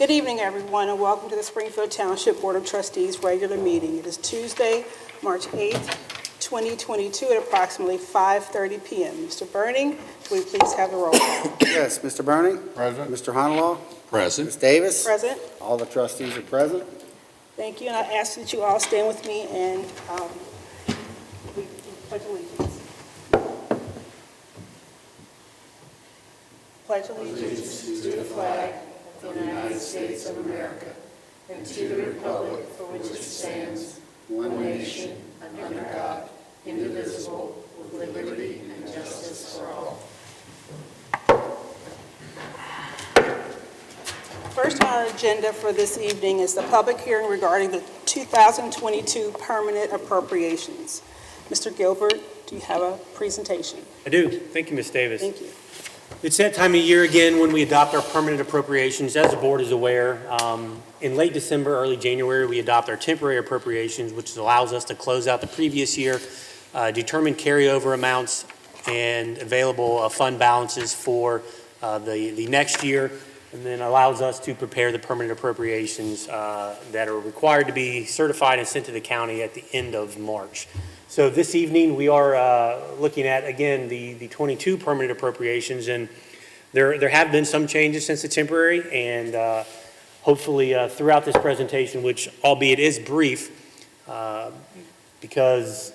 Good evening, everyone, and welcome to the Springfield Township Board of Trustees regular meeting. It is Tuesday, March 8th, 2022 at approximately 5:30 p.m. Mr. Burning, will you please have the roll call? Yes, Mr. Burning? Present. Mr. Honolaw? Present. Ms. Davis? Present. All the trustees are present. Thank you, and I ask that you all stand with me and we pledge allegiance. Pledge allegiance to the flag of the United States of America and to the republic for which it stands, one nation, under God, indivisible, with liberty and justice for all. First on our agenda for this evening is the public hearing regarding the 2022 permanent appropriations. Mr. Gilbert, do you have a presentation? I do. Thank you, Ms. Davis. Thank you. It's that time of year again when we adopt our permanent appropriations. As the board is aware, in late December, early January, we adopt our temporary appropriations, which allows us to close out the previous year, determine carryover amounts and available fund balances for the next year, and then allows us to prepare the permanent appropriations that are required to be certified and sent to the county at the end of March. So this evening we are looking at, again, the 22 permanent appropriations, and there have been some changes since the temporary, and hopefully throughout this presentation, which albeit is brief, because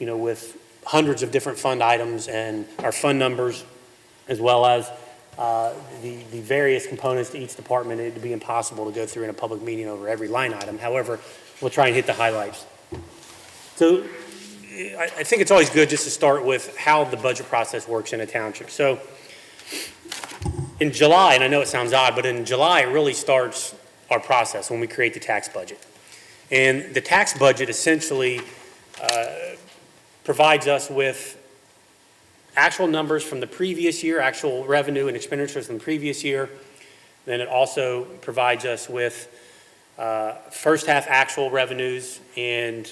with hundreds of different fund items and our fund numbers, as well as the various components to each department, it'd be impossible to go through in a public meeting over every line item. However, we'll try and hit the highlights. So I think it's always good just to start with how the budget process works in a township. So in July, and I know it sounds odd, but in July it really starts our process when we create the tax budget. And the tax budget essentially provides us with actual numbers from the previous year, actual revenue and expenditures from the previous year. Then it also provides us with first half actual revenues and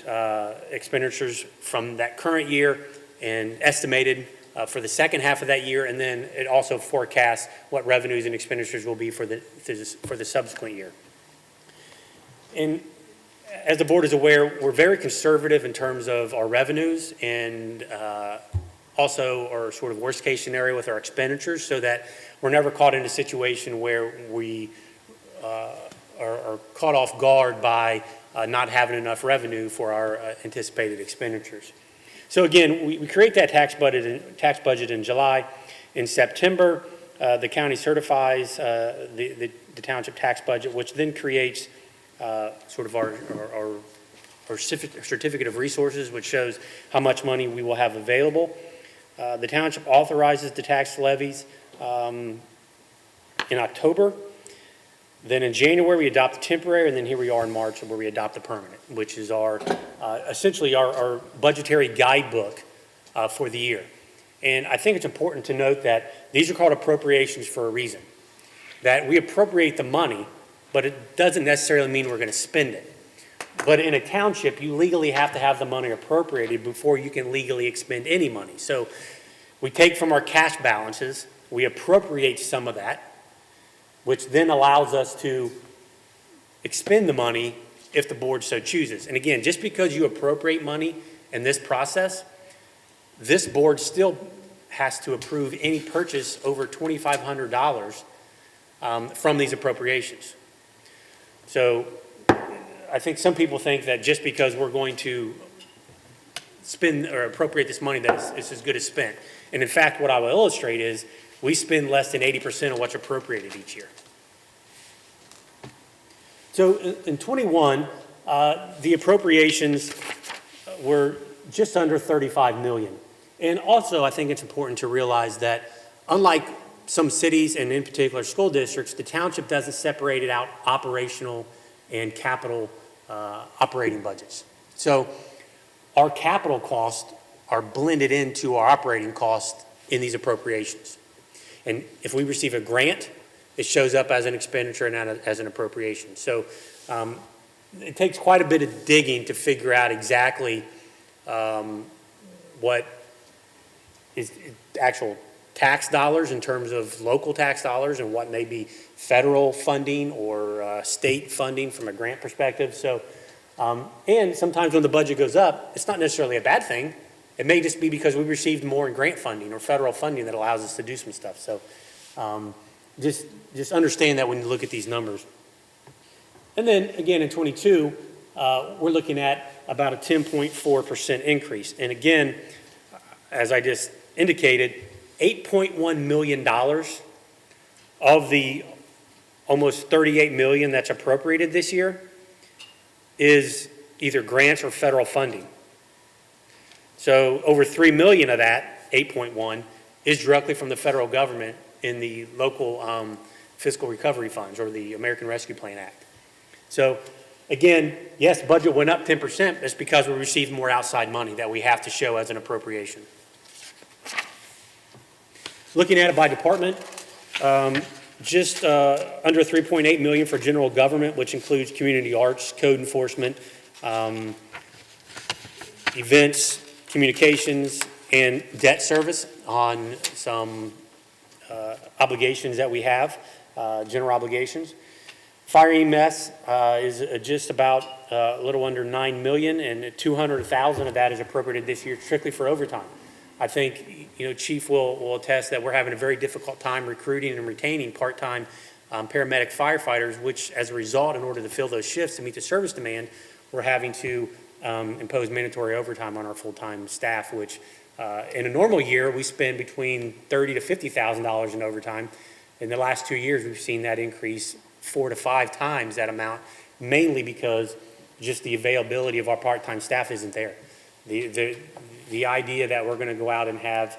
expenditures from that current year and estimated for the second half of that year, and then it also forecasts what revenues and expenditures will be for the subsequent year. And as the board is aware, we're very conservative in terms of our revenues and also our sort of worst case scenario with our expenditures, so that we're never caught in a situation where we are caught off guard by not having enough revenue for our anticipated expenditures. So again, we create that tax budget in July. In September, the county certifies the township tax budget, which then creates sort of our certificate of resources, which shows how much money we will have available. The township authorizes the tax levies in October. Then in January, we adopt the temporary, and then here we are in March where we adopt the permanent, which is our essentially our budgetary guidebook for the year. And I think it's important to note that these are called appropriations for a reason. That we appropriate the money, but it doesn't necessarily mean we're going to spend it. But in a township, you legally have to have the money appropriated before you can legally expend any money. So we take from our cash balances, we appropriate some of that, which then allows us to expend the money if the board so chooses. And again, just because you appropriate money in this process, this board still has to approve any purchase over $2,500 from these appropriations. So I think some people think that just because we're going to spend or appropriate this money that it's as good as spent. And in fact, what I will illustrate is we spend less than 80% of what's appropriated each year. So in 21, the appropriations were just under $35 million. And also, I think it's important to realize that unlike some cities and in particular school districts, the township doesn't separate it out operational and capital operating budgets. So our capital costs are blended into our operating costs in these appropriations. And if we receive a grant, it shows up as an expenditure and not as an appropriation. So it takes quite a bit of digging to figure out exactly what is actual tax dollars in terms of local tax dollars and what may be federal funding or state funding from a grant perspective. So, and sometimes when the budget goes up, it's not necessarily a bad thing. It may just be because we received more in grant funding or federal funding that allows us to do some stuff. So just understand that when you look at these numbers. And then again in 22, we're looking at about a 10.4% increase. And again, as I just indicated, $8.1 million of the almost $38 million that's appropriated this year is either grants or federal funding. So over $3 million of that, 8.1, is directly from the federal government in the local fiscal recovery funds or the American Rescue Plan Act. So again, yes, budget went up 10%. That's because we received more outside money that we have to show as an appropriation. Looking at it by department, just under $3.8 million for general government, which includes community arts, code enforcement, events, communications, and debt service on some obligations that we have, general obligations. Fire EMS is just about a little under $9 million, and 200,000 of that is appropriated this year strictly for overtime. I think, Chief will attest that we're having a very difficult time recruiting and retaining part-time paramedic firefighters, which as a result, in order to fill those shifts to meet the service demand, we're having to impose mandatory overtime on our full-time staff, which in a normal year, we spend between $30,000 to $50,000 in overtime. In the last 2 years, we've seen that increase 4 to 5 times that amount, mainly because just the availability of our part-time staff isn't there. The idea that we're going to go out and have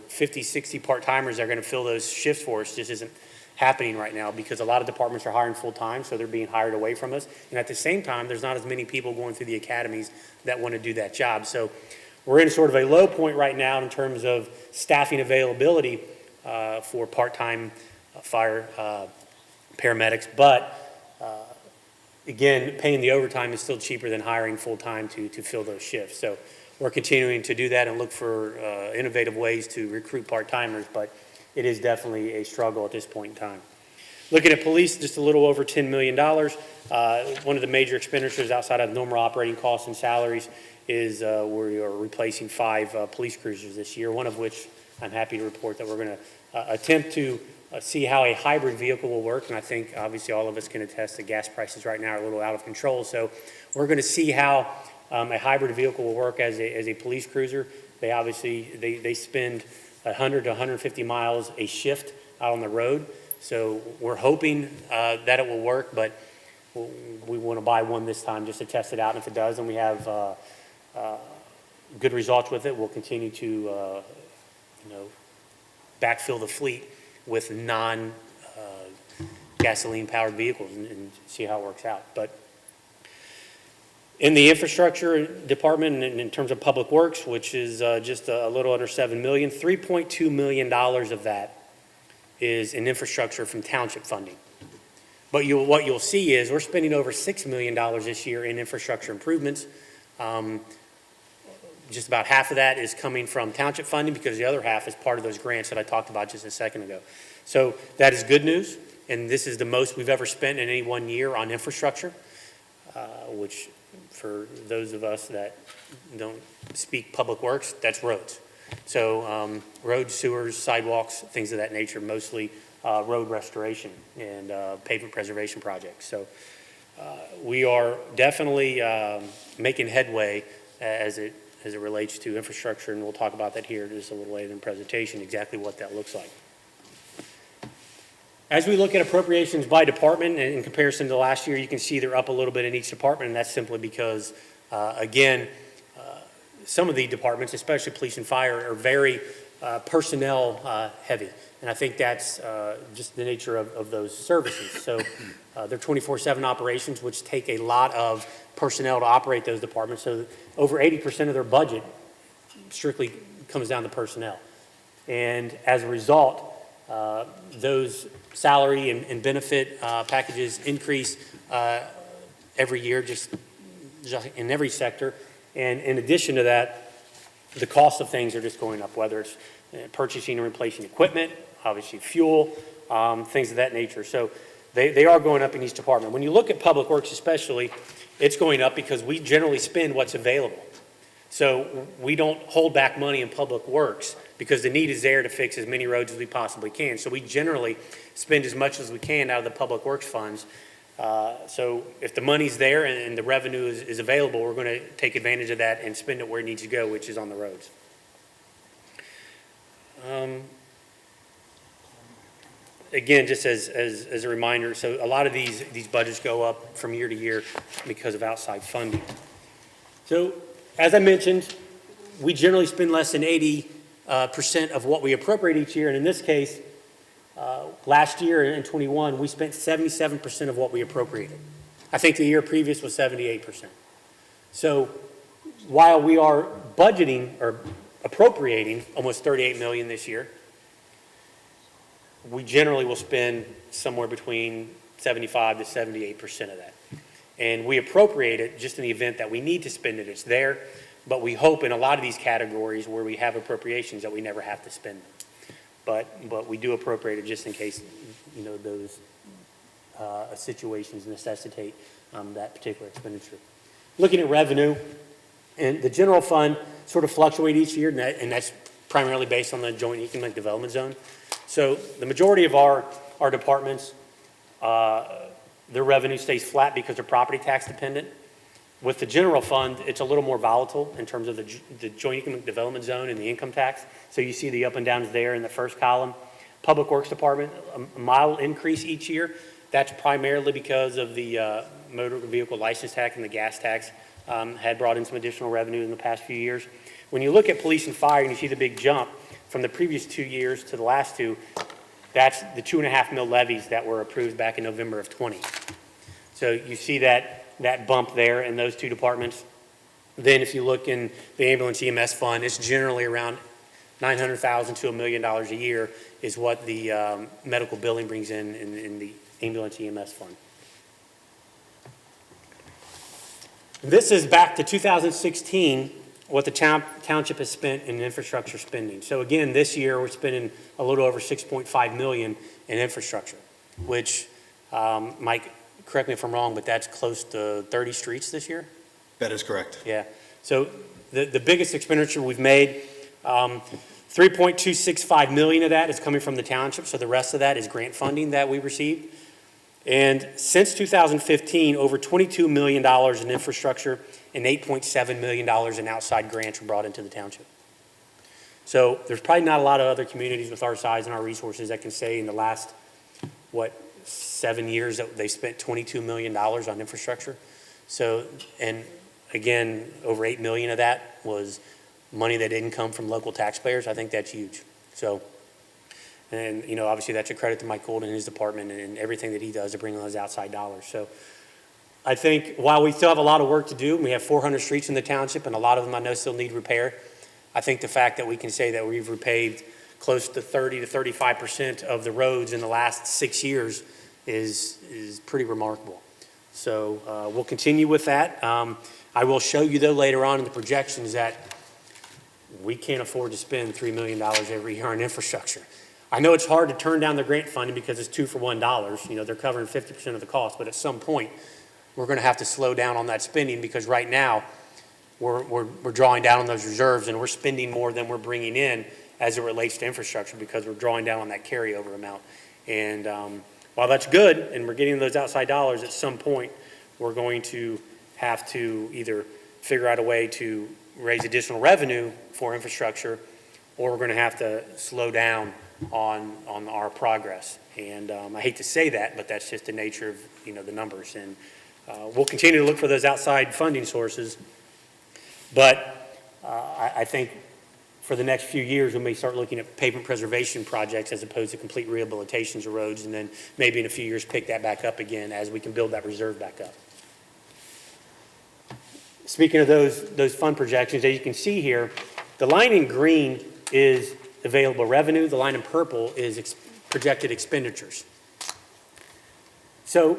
50, 60 part-timers that are going to fill those shifts for us just isn't happening right now, because a lot of departments are hiring full-time, so they're being hired away from us. And at the same time, there's not as many people going through the academies that want to do that job. So we're in sort of a low point right now in terms of staffing availability for part-time fire paramedics, but again, paying the overtime is still cheaper than hiring full-time to fill those shifts. So we're continuing to do that and look for innovative ways to recruit part-timers, but it is definitely a struggle at this point in time. Looking at police, just a little over $10 million. One of the major expenditures outside of normal operating costs and salaries is we are replacing 5 police cruisers this year, one of which I'm happy to report that we're going to attempt to see how a hybrid vehicle will work. And I think obviously all of us can attest that gas prices right now are a little out of control. So we're going to see how a hybrid vehicle will work as a police cruiser. They obviously, they spend 100 to 150 miles a shift out on the road. So we're hoping that it will work, but we want to buy one this time just to test it out. And if it does, and we have good results with it, we'll continue to backfill the fleet with non-gasoline powered vehicles and see how it works out. But in the infrastructure department, in terms of public works, which is just a little under $7 million, $3.2 million of that is in infrastructure from township funding. But what you'll see is we're spending over $6 million this year in infrastructure improvements. Just about half of that is coming from township funding, because the other half is part of those grants that I talked about just a second ago. So that is good news, and this is the most we've ever spent in any one year on infrastructure, which for those of us that don't speak public works, that's roads. So roads, sewers, sidewalks, things of that nature, mostly road restoration and pavement preservation projects. So we are definitely making headway as it relates to infrastructure, and we'll talk about that here just a little later in the presentation, exactly what that looks like. As we look at appropriations by department in comparison to last year, you can see they're up a little bit in each department, and that's simply because, again, some of the departments, especially police and fire, are very personnel heavy, and I think that's just the nature of those services. So they're 24/7 operations, which take a lot of personnel to operate those departments. So over 80% of their budget strictly comes down to personnel. And as a result, those salary and benefit packages increase every year, just in every sector. And in addition to that, the cost of things are just going up, whether it's purchasing and replacing equipment, obviously fuel, things of that nature. So they are going up in each department. When you look at Public Works especially, it's going up because we generally spend what's available. So we don't hold back money in Public Works because the need is there to fix as many roads as we possibly can. So we generally spend as much as we can out of the Public Works funds. So if the money's there and the revenue is available, we're going to take advantage of that and spend it where it needs to go, which is on the roads. Again, just as a reminder, so a lot of these budgets go up from year to year because of outside funding. So as I mentioned, we generally spend less than 80% of what we appropriate each year, and in this case, last year in 21, we spent 77% of what we appropriated. I think the year previous was 78%. So while we are budgeting or appropriating almost 38 million this year, we generally will spend somewhere between 75 to 78% of that. And we appropriate it just in the event that we need to spend it. It's there, but we hope in a lot of these categories where we have appropriations that we never have to spend them. But we do appropriate it just in case, those situations necessitate that particular expenditure. Looking at revenue, and the general fund sort of fluctuate each year, and that's primarily based on the Joint Economic Development Zone. So the majority of our departments, their revenue stays flat because they're property tax dependent. With the general fund, it's a little more volatile in terms of the Joint Economic Development Zone and the income tax. So you see the up and downs there in the first column. Public Works Department, a mild increase each year. That's primarily because of the motor vehicle license tax and the gas tax had brought in some additional revenue in the past few years. When you look at police and fire and you see the big jump from the previous 2 years to the last two, that's the 2.5 mil levies that were approved back in November of 20. So you see that bump there in those two departments. Then if you look in the ambulance EMS fund, it's generally around $900,000 to $1 million a year is what the medical billing brings in the ambulance EMS fund. This is back to 2016, what the township has spent in infrastructure spending. So again, this year we're spending a little over 6.5 million in infrastructure, which Mike, correct me if I'm wrong, but that's close to 30 streets this year? That is correct. Yeah. So the biggest expenditure we've made, 3.265 million of that is coming from the township. So the rest of that is grant funding that we received. And since 2015, over $22 million in infrastructure and $8.7 million in outside grants were brought into the township. So there's probably not a lot of other communities with our size and our resources that can say in the last, 7 years that they spent $22 million on infrastructure. So, and again, over 8 million of that was money that didn't come from local taxpayers. I think that's huge. So, and obviously that's a credit to Mike Gould and his department and everything that he does to bring those outside dollars. So I think while we still have a lot of work to do, we have 400 streets in the township and a lot of them I know still need repair. I think the fact that we can say that we've repaved close to 30 to 35% of the roads in the last 6 years is pretty remarkable. So we'll continue with that. I will show you though later on in the projections that we can't afford to spend $3 million every year on infrastructure. I know it's hard to turn down the grant funding because it's 2 for $1. They're covering 50% of the cost, but at some point we're going to have to slow down on that spending because right now we're drawing down on those reserves and we're spending more than we're bringing in as it relates to infrastructure because we're drawing down on that carryover amount. And while that's good and we're getting those outside dollars, at some point we're going to have to either figure out a way to raise additional revenue for infrastructure or we're going to have to slow down on our progress. And I hate to say that, but that's just the nature of the numbers. And we'll continue to look for those outside funding sources. But I think for the next few years, we may start looking at pavement preservation projects as opposed to complete rehabilitations of roads, and then maybe in a few years pick that back up again as we can build that reserve back up. Speaking of those fund projections, as you can see here, the line in green is available revenue. The line in purple is projected expenditures. So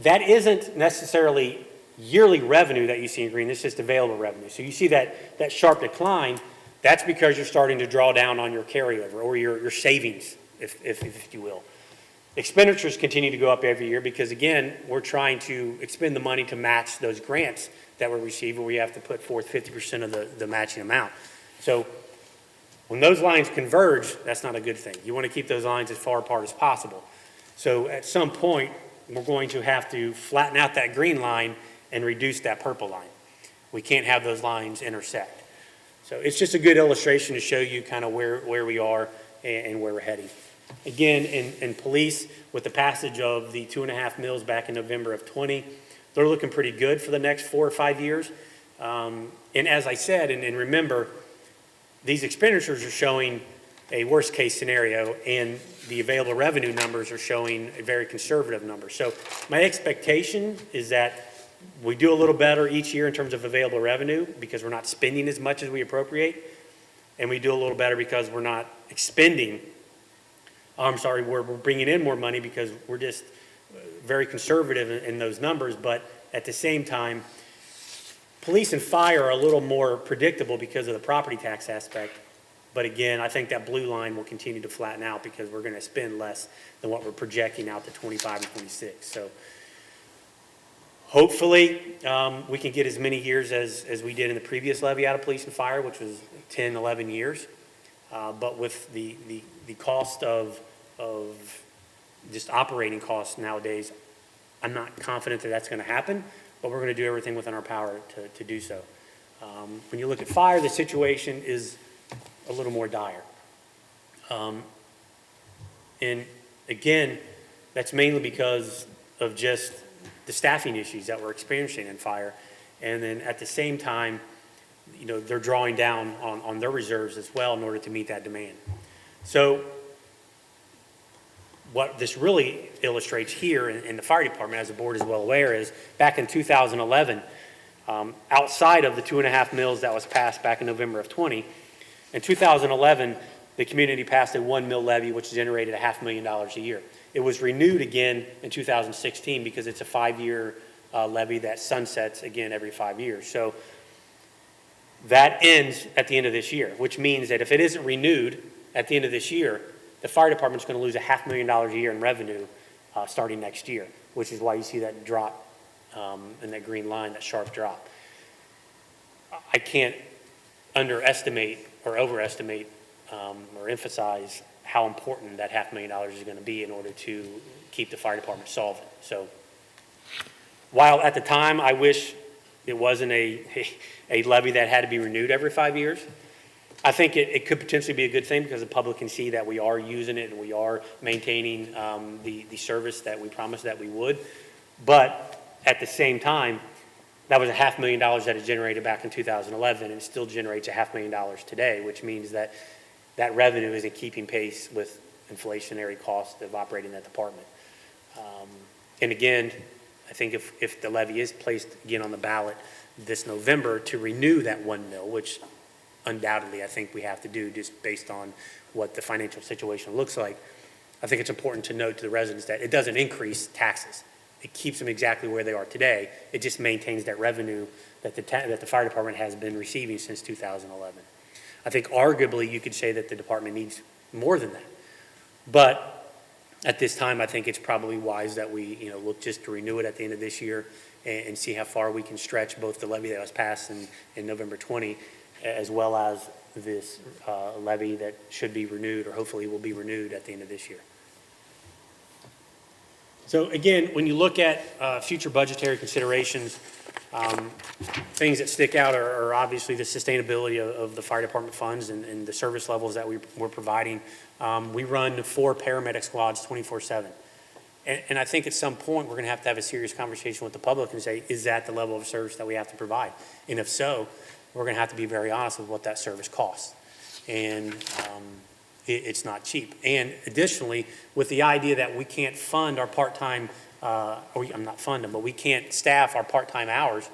that isn't necessarily yearly revenue that you see in green. It's just available revenue. So you see that sharp decline. That's because you're starting to draw down on your carryover or your savings, if you will. Expenditures continue to go up every year because, again, we're trying to expend the money to match those grants that we receive, where we have to put forth 50% of the matching amount. So when those lines converge, that's not a good thing. You want to keep those lines as far apart as possible. So at some point, we're going to have to flatten out that green line and reduce that purple line. We can't have those lines intersect. So it's just a good illustration to show you kind of where we are and where we're heading. Again, in police, with the passage of the 2.5 mills back in November of 20, they're looking pretty good for the next 4 or 5 years. And as I said, and remember, these expenditures are showing a worst case scenario, and the available revenue numbers are showing a very conservative number. So my expectation is that we do a little better each year in terms of available revenue because we're not spending as much as we appropriate, and we do a little better because we're not expending. We're bringing in more money because we're just very conservative in those numbers, but at the same time, police and fire are a little more predictable because of the property tax aspect. But again, I think that blue line will continue to flatten out because we're going to spend less than what we're projecting out to 25 and 26. So hopefully we can get as many years as we did in the previous levy out of police and fire, which was 10, 11 years. But with the cost of just operating costs nowadays, I'm not confident that that's going to happen, but we're going to do everything within our power to do so. When you look at fire, the situation is a little more dire. And again, that's mainly because of just the staffing issues that we're experiencing in fire. And then at the same time, you know, they're drawing down on their reserves as well in order to meet that demand. So what this really illustrates here in the fire department, as the board is well aware, is back in 2011, outside of the 2.5 mills that was passed back in November of 20, in 2011, the community passed a 1 mill levy, which generated $500,000 a year. It was renewed again in 2016 because it's a 5-year levy that sunsets again every 5 years. So that ends at the end of this year, which means that if it isn't renewed at the end of this year, the fire department's going to lose $500,000 a year in revenue starting next year, which is why you see that drop in that green line, that sharp drop. I can't underestimate or overestimate or emphasize how important that $500,000 is going to be in order to keep the fire department solvent. So while at the time I wish it wasn't a levy that had to be renewed every 5 years, I think it could potentially be a good thing because the public can see that we are using it and we are maintaining the service that we promised that we would. But at the same time, that was $500,000 that it generated back in 2011, and it still generates $500,000 today, which means that that revenue isn't keeping pace with inflationary costs of operating that department. And again, I think if the levy is placed again on the ballot this November to renew that 1 mill, which undoubtedly I think we have to do just based on what the financial situation looks like, I think it's important to note to the residents that it doesn't increase taxes. It keeps them exactly where they are today. It just maintains that revenue that the fire department has been receiving since 2011. I think arguably you could say that the department needs more than that. But at this time, I think it's probably wise that we look just to renew it at the end of this year and see how far we can stretch both the levy that was passed in November 20 as well as this levy that should be renewed or hopefully will be renewed at the end of this year. So again, when you look at future budgetary considerations, things that stick out are obviously the sustainability of the fire department funds and the service levels that we're providing. We run 4 paramedic squads 24/7. And I think at some point we're going to have a serious conversation with the public and say, is that the level of service that we have to provide? And if so, we're going to have to be very honest with what that service costs. And it's not cheap. And additionally, with the idea that we can't fund our part-time, I'm not fund them, but we can't staff our part-time hours,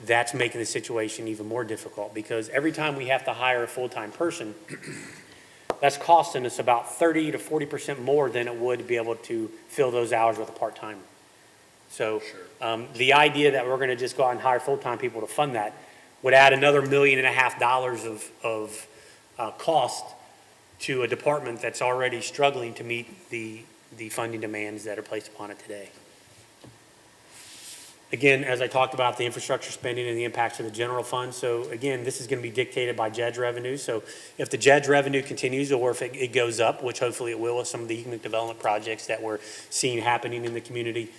that's making the situation even more difficult because every time we have to hire a full-time person, that's costing us about 30 to 40% more than it would to be able to fill those hours with a part-timer. So the idea that we're going to just go out and hire full-time people to fund that, would add another $1.5 million of cost to a department that's already struggling to meet the funding demands that are placed upon it today. Again, as I talked about, the infrastructure spending and the impacts of the general fund. So again, this is going to be dictated by JED's revenue. So if the JED's revenue continues, or if it goes up, which hopefully it will with some of the economic development projects that we're seeing happening in the community,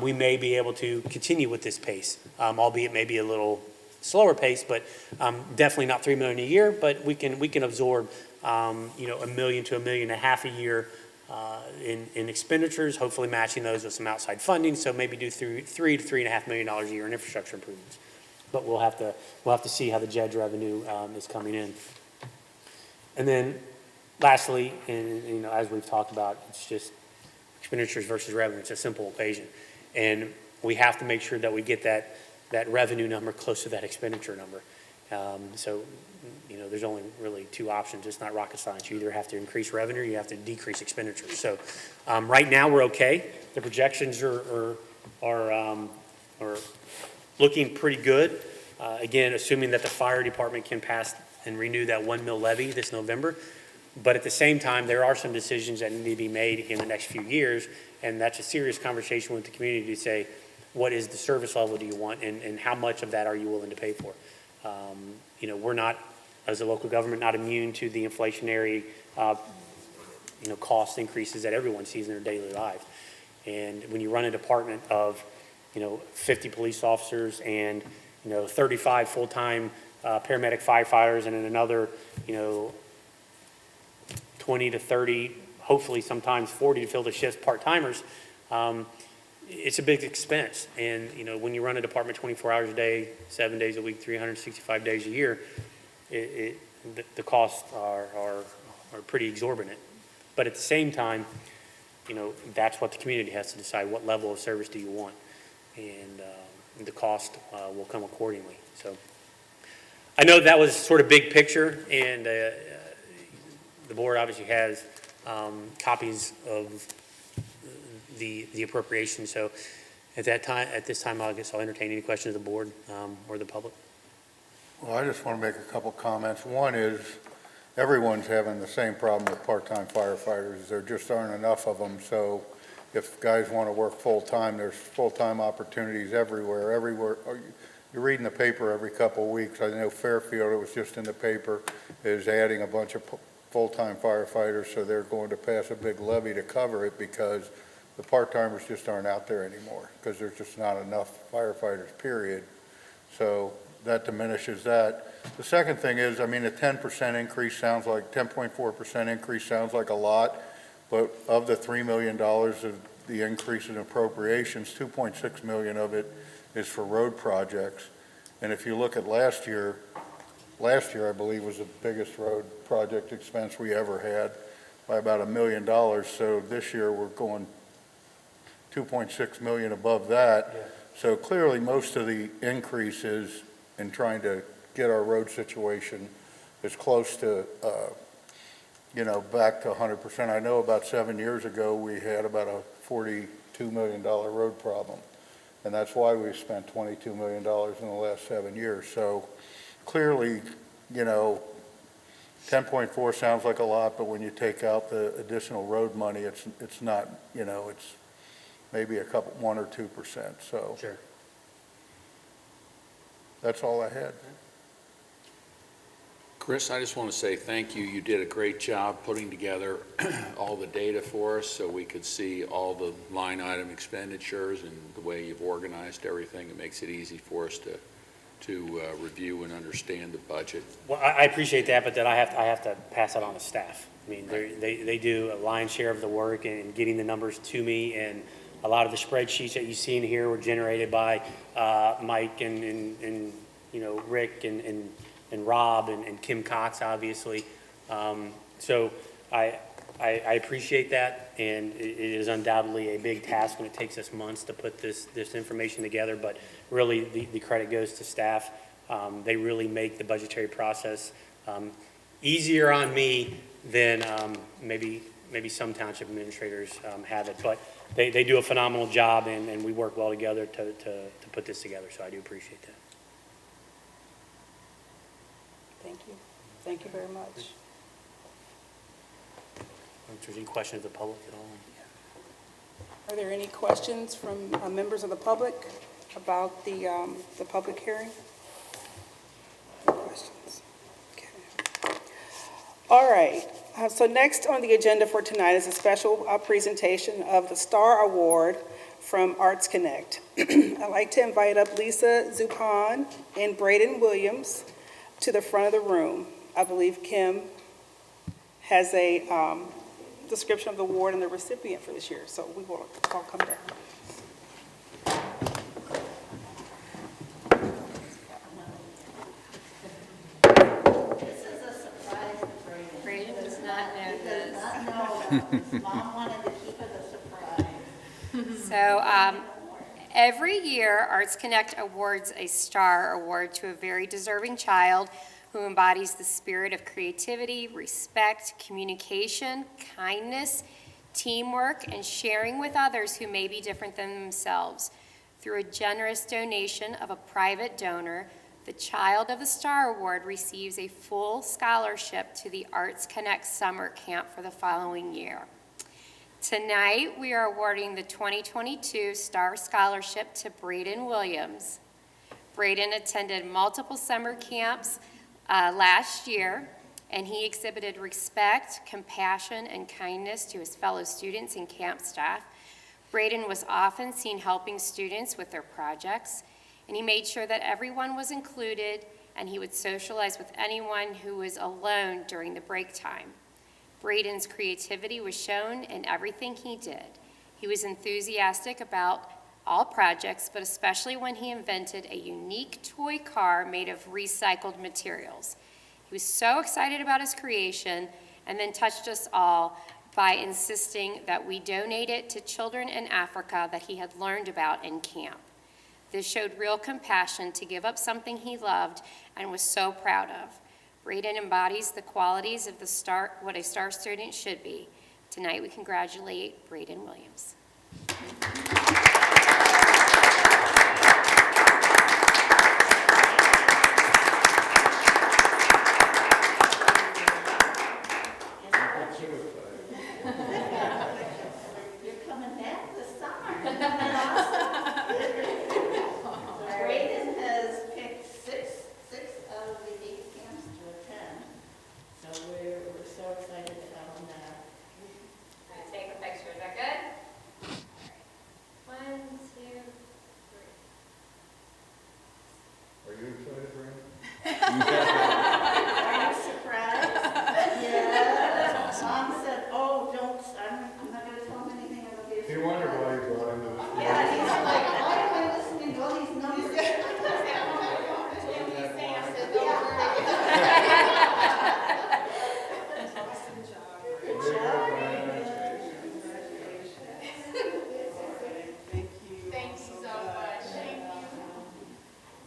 we may be able to continue with this pace, albeit maybe a little slower pace, but definitely not $3 million a year. But we can absorb, $1 million to $1.5 million a year in expenditures, hopefully matching those with some outside funding. So maybe do $3 to $3.5 million a year in infrastructure improvements. But we'll have to see how the JED's revenue is coming in. And then lastly, and as we've talked about, it's just expenditures versus revenue. It's a simple equation. And we have to make sure that we get that revenue number close to that expenditure number. There's only really two options. It's not rocket science. You either have to increase revenue or you have to decrease expenditures. So right now we're okay. The projections are looking pretty good. Again, assuming that the fire department can pass and renew that $1 million levy this November. But at the same time, there are some decisions that need to be made in the next few years, and that's a serious conversation with the community to say, what is the service level do you want, and how much of that are you willing to pay for? We're not, as a local government, not immune to the inflationary, cost increases that everyone sees in their daily lives. And when you run a department of, 50 police officers and, 35 full-time paramedic firefighters, and then another, 20 to 30, hopefully sometimes 40 to fill the shifts part-timers, it's a big expense. And, when you run a department 24 hours a day, 7 days a week, 365 days a year, the costs are pretty exorbitant. But at the same time, that's what the community has to decide. What level of service do you want? And the cost will come accordingly. So I know that was sort of big picture, and the board obviously has copies of the appropriation. So at this time, I guess I'll entertain any questions of the board or the public. Well, I just want to make a couple comments. One is everyone's having the same problem with part-time firefighters. There just aren't enough of them. So if guys want to work full-time, there's full-time opportunities everywhere. You're reading the paper every couple of weeks. I know Fairfield, it was just in the paper, is adding a bunch of full-time firefighters, so they're going to pass a big levy to cover it because the part-timers just aren't out there anymore because there's just not enough firefighters, period. So that diminishes that. The second thing is, a 10% increase sounds like, 10.4% increase sounds like a lot, but of the $3 million of the increase in appropriations, $2.6 million of it is for road projects. And if you look at last year I believe was the biggest road project expense we ever had by about $1 million. So this year we're going $2.6 million above that. Yeah. So clearly most of the increase is in trying to get our road situation as close to, back to 100%. I know about 7 years ago we had about a $42 million road problem, and that's why we spent $22 million in the last 7 years. So clearly, 10.4 sounds like a lot, but when you take out the additional road money, it's not, it's maybe 1 or 2%. So sure. That's all I had. Chris, I just want to say thank you. You did a great job putting together all the data for us so we could see all the line item expenditures and the way you've organized everything. It makes it easy for us to review and understand the budget. Well, I appreciate that, but then I have to pass that on to staff. They do a lion's share of the work in getting the numbers to me, and a lot of the spreadsheets that you see in here were generated by Mike and Rick and Rob and Kim Cox, obviously. So I appreciate that, and it is undoubtedly a big task, and it takes us months to put this information together, but really the credit goes to staff. They really make the budgetary process easier on me than maybe some township administrators have it, but they do a phenomenal job, and we work well together to put this together, so I do appreciate that. Thank you. Thank you very much. If there's any questions of the public at all. Are there any questions from members of the public about the public hearing? No questions? Okay. All right. So next on the agenda for tonight is a special presentation of the Star Award from Arts Connect. I'd like to invite up Lisa Zupan and Braeden Williams to the front of the room. I believe Kim has a description of the award and the recipient for this year, so we will all come down. This is a surprise to Braeden. Braeden does not know this. He does not know about this. Mom wanted to keep it a surprise. So every year, Arts Connect awards a Star Award to a very deserving child who embodies the spirit of creativity, respect, communication, kindness, teamwork, and sharing with others who may be different than themselves. Through a generous donation of a private donor, the child of the Star Award receives a full scholarship to the Arts Connect Summer Camp for the following year. Tonight, we are awarding the 2022 Star Scholarship to Braeden Williams. Braeden attended multiple summer camps last year, and he exhibited respect, compassion, and kindness to his fellow students and camp staff. Braeden was often seen helping students with their projects, and he made sure that everyone was included, and he would socialize with anyone who was alone during the break time. Braeden's creativity was shown in everything he did. He was enthusiastic about all projects, but especially when he invented a unique toy car made of recycled materials. He was so excited about his creation and then touched us all by insisting that we donate it to children in Africa that he had learned about in camp. This showed real compassion to give up something he loved and was so proud of. Braeden embodies the qualities of what a star student should be. Tonight we congratulate Braeden Williams. You're coming back this summer. Braeden has picked six out of the 8 camps to attend, so we're so excited to have him there. I'm going to take a picture. Is that good? All right. 1, 2, 3. Are you excited, Brandon? Are you surprised? Yeah. Mom said, oh, I'm not going to tell him anything. It'll be a He surprise. wondered why you brought him to this. Yeah, he's like, why am I listening to all these numbers? Good job.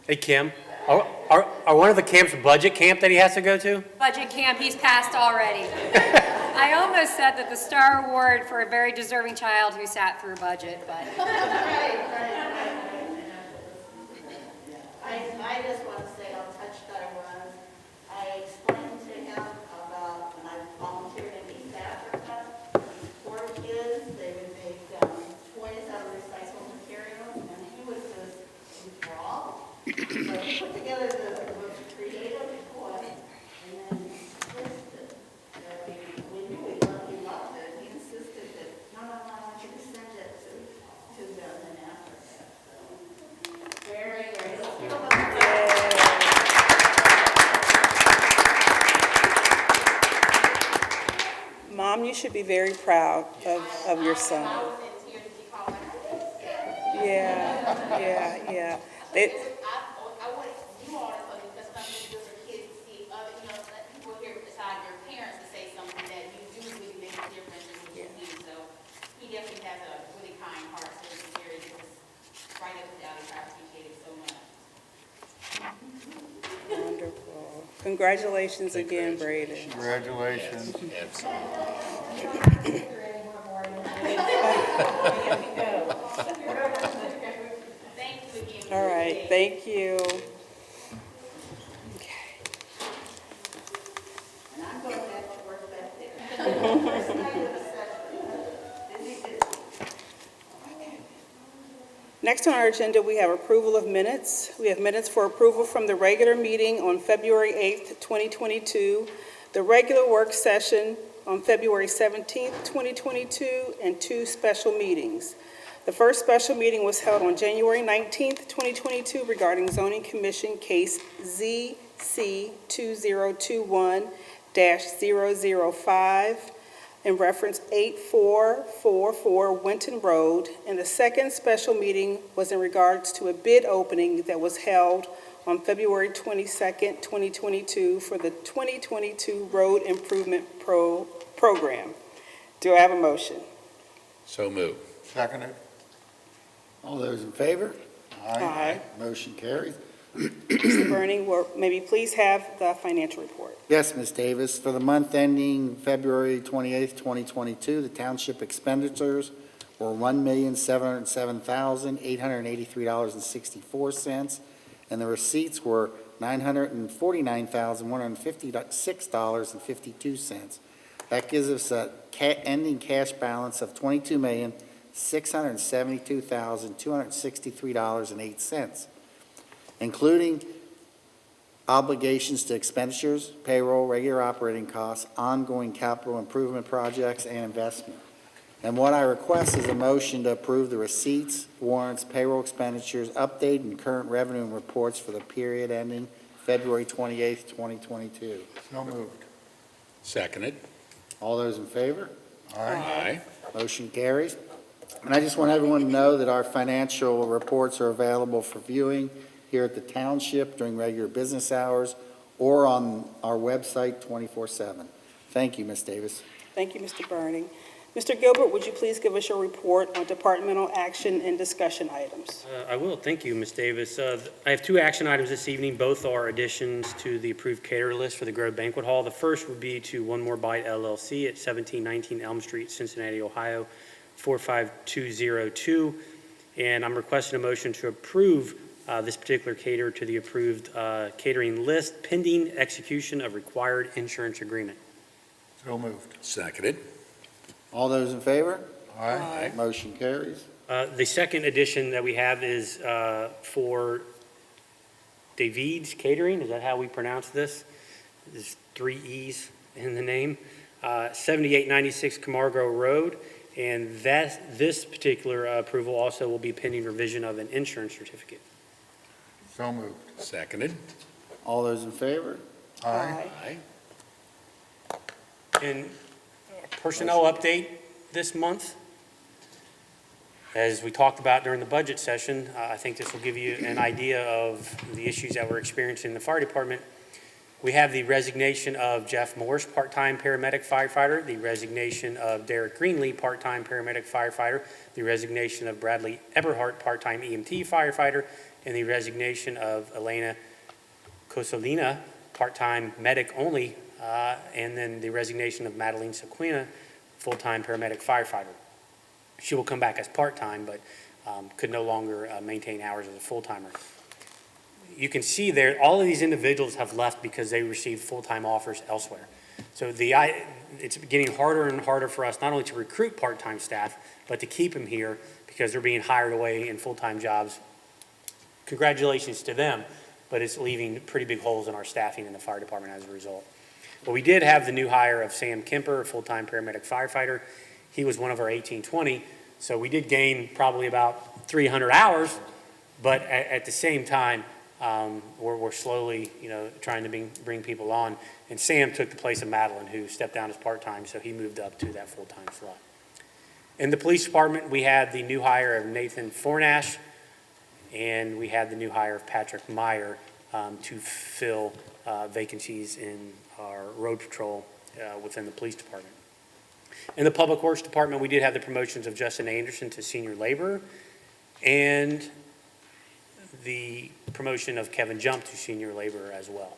Hey, Kim, are one of the camps budget camp that he has to go to? Budget camp, he's passed already. I almost said that the Star Award for a very deserving child who sat through budget, but Right. I just want to say how touched I was. I explained to him about when I volunteered in East Africa, these poor kids, they would make toys out of recycled materials, and he was just enthralled. So he put together the most creative toy, and then insisted that we knew he loved it. He insisted that, no, I want you to send it to them in Africa. So, very, very. Mom, you should be very proud of your son. Yeah. I want you all to know because something good for kids to see other, let people hear beside your parents to say something that you do really make a difference in what you do. So he definitely has a really kind heart, so it's very just right up and down. I appreciate it so much. Wonderful. Congratulations again, Braeden. Congratulations. Thank you again. All right, thank you. Okay. Next on our agenda, we have approval of minutes. We have minutes for approval from the regular meeting on February 8th, 2022, the regular work session on February 17th, 2022, and 2 special meetings. The first special meeting was held on January 19th, 2022 regarding Zoning Commission Case ZC 2021-005 in reference 8444 Winton Road, and the second special meeting was in regards to a bid opening that was held on February 22nd, 2022 for the 2022 Road Improvement Program. Do I have a motion? So moved. Seconded. All those in favor? Aye. Motion carries. Mr. Burning, may we please have the financial report? Yes, Ms. Davis. For the month ending February 28th, 2022, the township expenditures were $1,707,883.64, and the receipts were $949,156.52. That gives us a ending cash balance of $22,672,263.08, including obligations to expenditures, payroll, regular operating costs, ongoing capital improvement projects, and investment. And what I request is a motion to approve the receipts, warrants, payroll expenditures, update and current revenue reports for the period ending February 28th, 2022. So moved. Seconded. All those in favor? Aye. Motion carries. And I just want everyone to know that our financial reports are available for viewing here at the Township during regular business hours or on our website 24/7. Thank you, Ms. Davis. Thank you, Mr. Burning. Mr. Gilbert, would you please give us your report on departmental action and discussion items? I will. Thank you, Ms. Davis. I have 2 action items this evening. Both are additions to the approved caterer list for the Grove Banquet Hall. The first would be to One More Bite LLC at 1719 Elm Street, Cincinnati, Ohio, 45202. And I'm requesting a motion to approve this particular caterer to the approved catering list pending execution of required insurance agreement. So moved. Seconded. All those in favor? Aye. Motion carries. The second addition that we have is for David's Catering. Is that how we pronounce this? There's 3 E's in the name. 7896 Camargo Road. And this particular approval also will be pending revision of an insurance certificate. So moved. Seconded. All those in favor? Aye. Aye. And personnel update this month. As we talked about during the budget session, I think this will give you an idea of the issues that we're experiencing in the fire department. We have the resignation of Jeff Morse, part-time paramedic firefighter, the resignation of Derek Greenlee, part-time paramedic firefighter, the resignation of Bradley Eberhardt, part-time EMT firefighter, and the resignation of Elena Cosolina, part-time medic only, and then the resignation of Madeline Sequina, full-time paramedic firefighter. She will come back as part-time, but could no longer maintain hours as a full-timer. You can see there, all of these individuals have left because they received full-time offers elsewhere. So it's getting harder and harder for us not only to recruit part-time staff, but to keep them here because they're being hired away in full-time jobs. Congratulations to them, but it's leaving pretty big holes in our staffing in the fire department as a result. But we did have the new hire of Sam Kemper, a full-time paramedic firefighter. He was one of our 1820, so we did gain probably about 300 hours, but at the same time, we're slowly, trying to bring people on. And Sam took the place of Madeline, who stepped down as part-time, so he moved up to that full-time slot. In the police department, we had the new hire of Nathan Fornash, and we had the new hire of Patrick Meyer to fill vacancies in our road patrol within the police department. In the public works department, we did have the promotions of Justin Anderson to senior laborer and the promotion of Kevin Jump to senior laborer as well.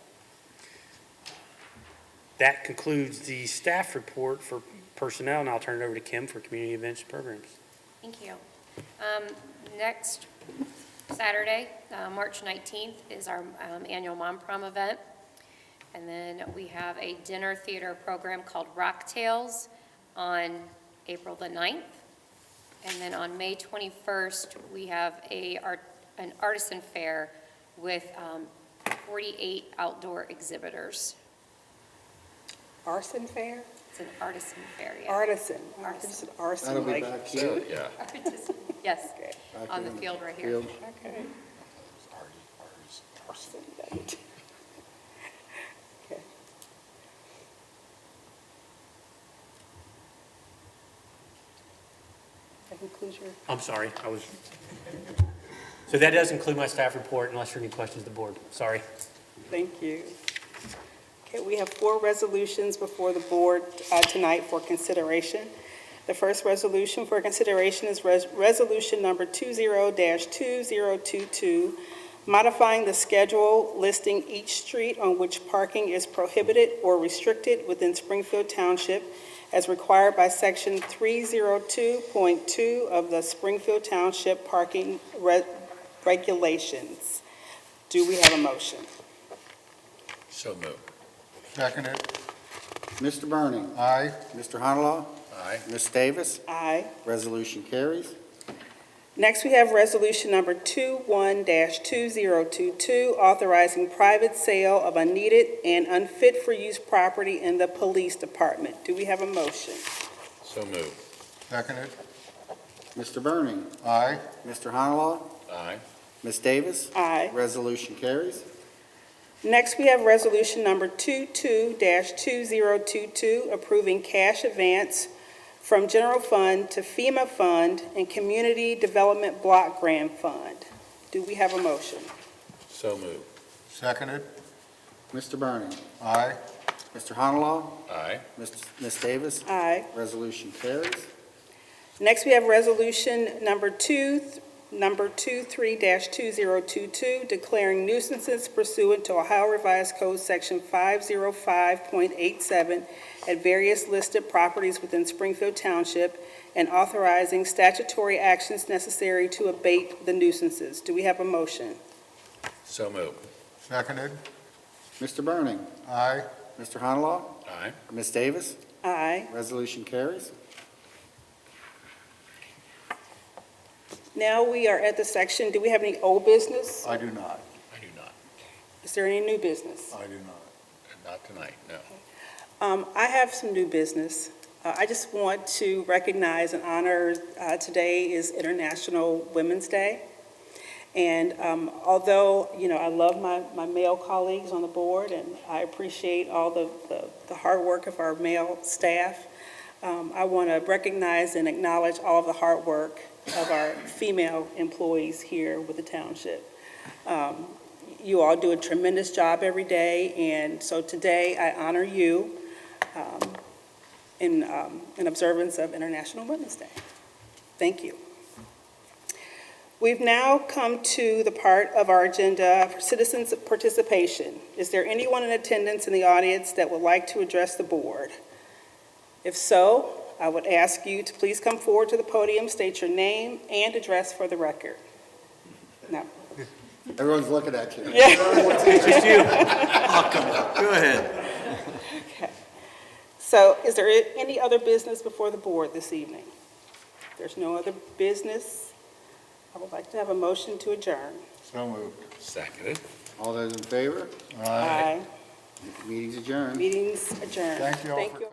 That concludes the staff report for personnel, and I'll turn it over to Kim for community events and programs. Thank you. Next Saturday, March 19th, is our annual Mom Prom event. And then we have a dinner theater program called Rock Tales on April the 9th. And And then on May 21st, we have an artisan fair with 48 outdoor exhibitors. Arson fair? It's an artisan fair, yeah. Artisan. Artisan. Arson, That'll be like. back here. Yeah. Artisan, yes, Okay. Back on the in field right here. field. Okay. Arson, that. Okay. That concludes your, I'm sorry, so that does include my staff report unless there are any questions of the board. Sorry. thank you. Okay, we have 4 resolutions before the board tonight for consideration. The first resolution for consideration is resolution number 20-2022, modifying the schedule listing each street on which parking is prohibited or restricted within Springfield Township as required by section 302.2 of the Springfield Township parking regulations. Do we have a motion? So moved. Seconded. Mr. Burning. Aye. Mr. Honalaw. Aye. Ms. Davis. Aye. Resolution carries. Next, we have resolution number 21-2022, authorizing private sale of unneeded and unfit for use property in the police department. Do we have a motion? So moved. Seconded. Mr. Burning. Aye. Mr. Honalaw. Aye. Ms. Davis. Aye. Resolution carries. Next, we have resolution number 22-2022, approving cash advance from general fund to FEMA fund and community development block grant fund. Do we have a motion? So moved. Seconded. Mr. Burning. Aye. Mr. Honalaw. Aye. Ms. Davis. Aye. Resolution carries. Next, we have resolution number 23-2022, declaring nuisances pursuant to Ohio Revised Code Section 505.87 at various listed properties within Springfield Township and authorizing statutory actions necessary to abate the nuisances. Do we have a motion? So moved. Seconded. Mr. Burning. Aye. Mr. Honalaw. Aye. Ms. Davis. Aye. Resolution carries. Now we are at the section, do we have any old business? I do not. I do not. Is there any new business? I do not. Not tonight, no. I have some new business. I just want to recognize and honor, today is International Women's Day. And although, I love my male colleagues on the board, and I appreciate all the hard work of our male staff, I want to recognize and acknowledge all of the hard work of our female employees here with the township. You all do a tremendous job every day, and so today I honor you in observance of International Women's Day. Thank you. We've now come to the part of our agenda for citizens' participation. Is there anyone in attendance in the audience that would like to address the board? If so, I would ask you to please come forward to the podium, state your name and address for the record. No. Everyone's looking at you. Yeah. Go ahead. Okay. So is there any other business before the board this evening? If there's no other business, I would like to have a motion to adjourn. So moved. Seconded. All those in favor? Aye. Meeting's adjourned. Meeting's adjourned. Thank you all for coming.